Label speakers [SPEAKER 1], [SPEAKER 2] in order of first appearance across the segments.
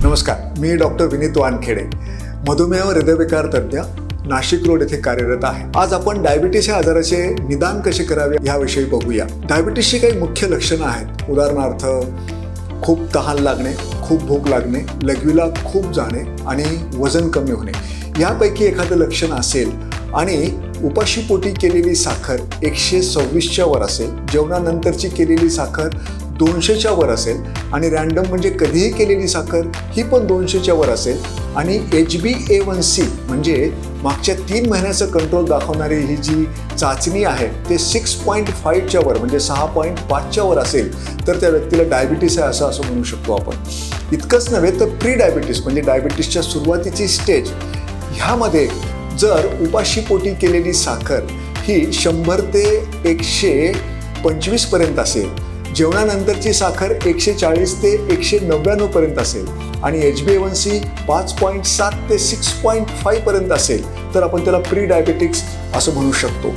[SPEAKER 1] नमस्कार, मी डॉक्टर विनीत वानखेडे, मधुमेह व हृदयविकार तज्ञ, नाशिक रोड येथे कार्यरत आहे। आज आपण डायबिटीस या आजाराचे निदान कसे करावे याविषयी बघूया। डायबिटीसची काही मुख्य लक्षणं आहेत। उदाहरणार्थ खूप तहान लागणे, खूप भूक लागणे, लघवीला खूप जाणे आणि वजन कमी होणे। यापैकी एखादं लक्षण असेल आणि उपाशीपोटी केलेली साखर 126च्या वर असेल, जेवणानंतरची केलेली साखर 200च्या वर असेल आणि रँडम म्हणजे कधीही केलेली साखर ही पण 200च्या वर असेल आणि HbA1c म्हणजे मागच्या 3 महिन्याचं कंट्रोल दाखवणारी ही जी चाचणी आहे ते 6.5च्या वर म्हणजे 6.5च्या वर असेल तर त्या व्यक्तीला डायबिटीस आहे असं म्हणू शकतो आपण। इतकंच नव्हे तर प्री डायबिटीस म्हणजे डायबिटीसच्या सुरुवातीची स्टेज, ह्यामध्ये जर उपाशीपोटी केलेली साखर ही 100 ते 125 पर्यंत असेल, जेवणानंतरची साखर 140 ते 199 पर्यंत असेल आणि HbA1c 5.7 ते 6.5 पर्यंत असेल तर आपण त्याला प्री डायबिटिक्स असं म्हणू शकतो।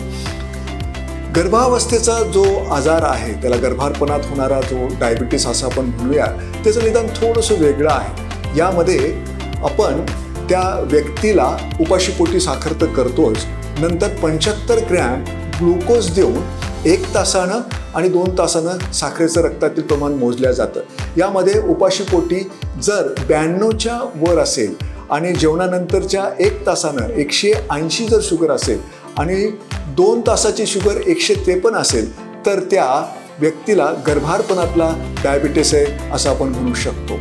[SPEAKER 1] गर्भावस्थेचा जो आजार आहे त्याला गर्भारपणात होणारा जो डायबिटीस असं आपण म्हणूया, त्याचं निदान थोडंसं वेगळं आहे। यामध्ये आपण त्या व्यक्तीला उपाशीपोटी साखर तर करतोच, नंतर 75 ग्रॅम ग्लुकोज देऊन 1 तासानं आणि 2 तासानं साखरेचं रक्तातील प्रमाण मोजलं जातं। यामध्ये उपाशीपोटी जर 92च्या वर असेल आणि जेवणानंतरच्या 1 तासानं 180 जर शुगर असेल आणि 2 तासाची शुगर 153 असेल तर त्या व्यक्तीला गर्भारपणातला डायबिटीस आहे असं आपण म्हणू शकतो।